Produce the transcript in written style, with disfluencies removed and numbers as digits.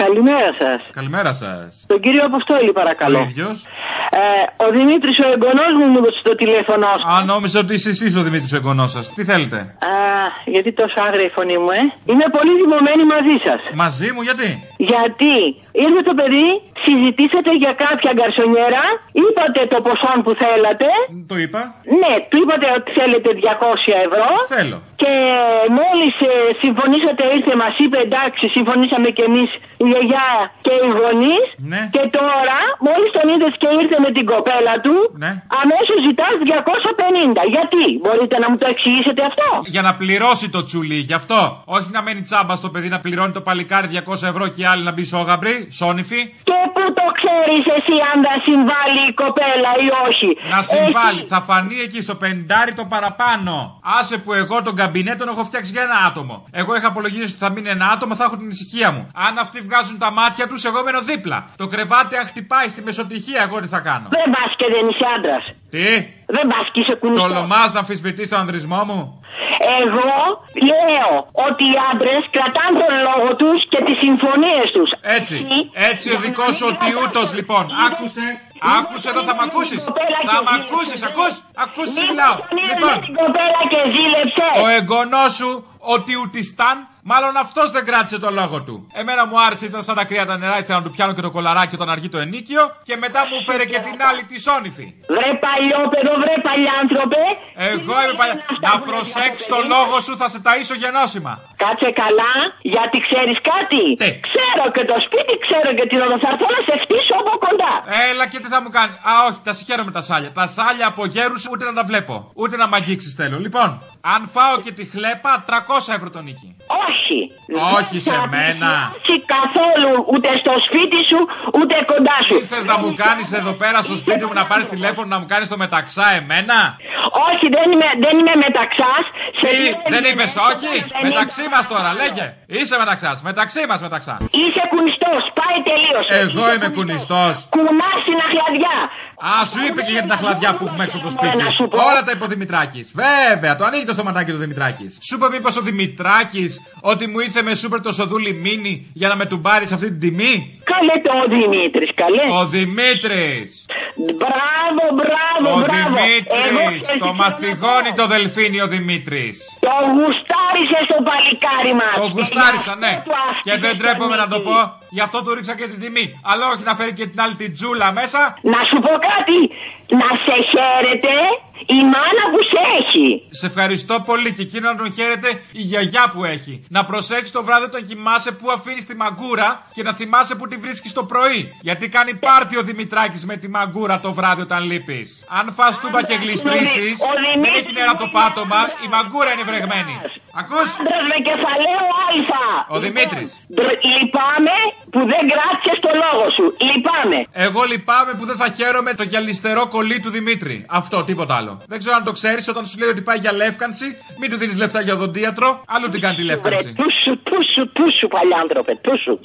Καλημέρα σας. Καλημέρα σας. Τον κύριο Αποστόλη, παρακαλώ. Ο ίδιος. Ο Δημήτρης ο εγγονός μου έδωσε το τηλέφωνο σας. Α, νόμιζα ότι είσαι εσείς ο Δημήτρης ο εγγονός σας. Τι θέλετε? Γιατί τόσο άγρια η φωνή μου, Είμαι πολύ θυμωμένη μαζί σας. Μαζί μου, γιατί? Γιατί ήρθε το παιδί, συζητήσατε για κάποια γκαρσονιέρα, είπατε το ποσό που θέλατε. Το είπα. Ναι, του είπατε ότι θέλετε 200 ευρώ. Θέλω. Και μόλις συμφωνήσατε, ήρθε, μας είπε εντάξει, συμφωνήσαμε κι εμείς, η γιαγιά και οι γονείς. Ναι. Και τώρα, μόλις τον είδες και ήρθε με την κοπέλα του, ναι. αμέσως ζητάς 250. Γιατί, μπορείτε να μου το εξηγήσετε αυτό? Για να πληρώσει το τσουλί, γι' αυτό. Όχι να μένει τσάμπα στο παιδί, να πληρώνει το παλικάρι 200 ευρώ και οι άλλοι να μπει σόγαμπροι, σόνυφοι. Και πού το ξέρεις εσύ αν θα συμβάλλει η κοπέλα ή όχι? Να συμβάλλει, θα φανεί εκεί στο 50 το παραπάνω. Άσε που εγώ τον καμπινέ τον έχω φτιάξει για ένα άτομο. Εγώ είχα απολογίσει ότι θα μείνει ένα άτομο, θα έχω την ησυχία μου. Αν αυτοί βγάζουν τα μάτια τους, εγώ μένω δίπλα. Το κρεβάτι αν χτυπάει στη μεσοτυχία, εγώ τι θα κάνω? Δεν πας και δεν είσαι άντρας. Τι? Δεν πας και είσαι κουνιστός. Τολμάς να αμφισβητείς τον ανδρισμό μου? Εγώ λέω ότι οι άντρες κρατάνε τον λόγο τους και τις συμφωνίες τους. Έτσι ο δικός σου ο τιούτος λοιπόν. Άκουσε εδώ, θα μ' ακούσεις. Θα μ' ακούσεις, ακούς τι μιλάω. Λοιπόν, ο εγγονός σου, ο Τιουτιστάν, μάλλον αυτός δεν κράτησε το λόγο του. Εμένα μου άρεσε, ήταν σαν τα κρύα τα νερά, ήθελα να του πιάνω και το κολαράκι όταν αργεί το ενίκιο. Και μετά μου φέρε και την άλλη τη σόνυφη. Βρε παλιόπαιδο, βρε παλιάνθρωπε. Εγώ είμαι παλιά. Να προσέξεις το λόγο σου, θα σε ταΐσω γενώσιμα. Κάτσε καλά, γιατί ξέρεις κάτι. Τι? Ξέρω και το σπίτι, ξέρω και την οδό. Θα έρθω να σε χτίσω από κοντά. Έλα και τι θα μου κάνει. Α, όχι, τα συγχαίρω με τα σάλια. Τα σάλια από γέρους ούτε να τα βλέπω. Ούτε να μ' αγγίξεις θέλω. Λοιπόν, αν φάω και τη χλέπα, 300 ευρώ τον νίκη. Όχι. Όχι σε μένα. Όχι καθόλου, ούτε στο σπίτι σου, ούτε κοντά σου. Τι θες να μου κάνεις εδώ πέρα στο σπίτι μου, να πάρεις τηλέφωνο να μου κάνεις το μεταξά εμένα? Όχι, δεν είμαι μεταξάς. Τι, δεν είπες όχι? Μεταξύ μας τώρα, λέγε. Είσαι μεταξάς, μεταξύ μας μεταξά. Είσαι κουνιστός, πάει τελείως. Εγώ είμαι κουνιστός. Κουνάς την αχλαδιά. Α, σου είπε και για την αχλαδιά που έχουμε έξω από το σπίτι. Όλα τα είπε ο Δημητράκης. Βέβαια, το ανοίγει το στοματάκι του Δημητράκης. Σου είπε μήπως ο Δημητράκης ότι μου ήρθε με σούπερ το σοδούλι μίνι για να με του πάρει αυτή την τιμή? Καλέ το ο Δημήτρης, καλέ. Ο Δημήτρης. Μπράβο. Ο Δημήτρης. Το μαστιγώνει το δελφίνι ο Δημήτρης. Το γουστάρισε στο παλικάρι μας. Το γουστάρισα, ναι. Και δεν τρέπομαι να το πω. Γι' αυτό του ρίξα και την τιμή. Αλλά όχι να φέρει και την άλλη την τζούλα μέσα. Να σου πω κάτι. Να σε χαίρεται η μάνα που σε έχει. Σε ευχαριστώ πολύ και εκείνο να τον χαίρεται η γιαγιά που έχει. Να προσέξεις το βράδυ όταν κοιμάσαι που αφήνεις τη μαγκούρα και να θυμάσαι που τη βρίσκεις το πρωί. Γιατί κάνει πάρτι ο Δημητράκης με τη μαγκούρα το βράδυ όταν λείπεις. Αν φας τούμπα και γλιστρήσεις, δεν έχει νερά το πάτωμα, η μαγκούρα είναι βρεγμένη. Ακούς? Άντρας με κεφαλαίο αλφα. Ο Δημήτρης. Λυπάμαι που δεν κράτησες το λόγο σου. Λυπάμαι. Εγώ λυπάμαι που δεν θα χαίρομαι το γυαλιστερό κολλή του Δημήτρη. Αυτό, τίποτα άλλο. Δεν ξέρω αν το ξέρεις, όταν σου λέει ότι πάει για λεύκανση, μην του δίνεις λεφτά για οδοντίατρο, αλλού την κάνει τη λεύκανση. Τούσου, παλιάνθρωπε, τούσου.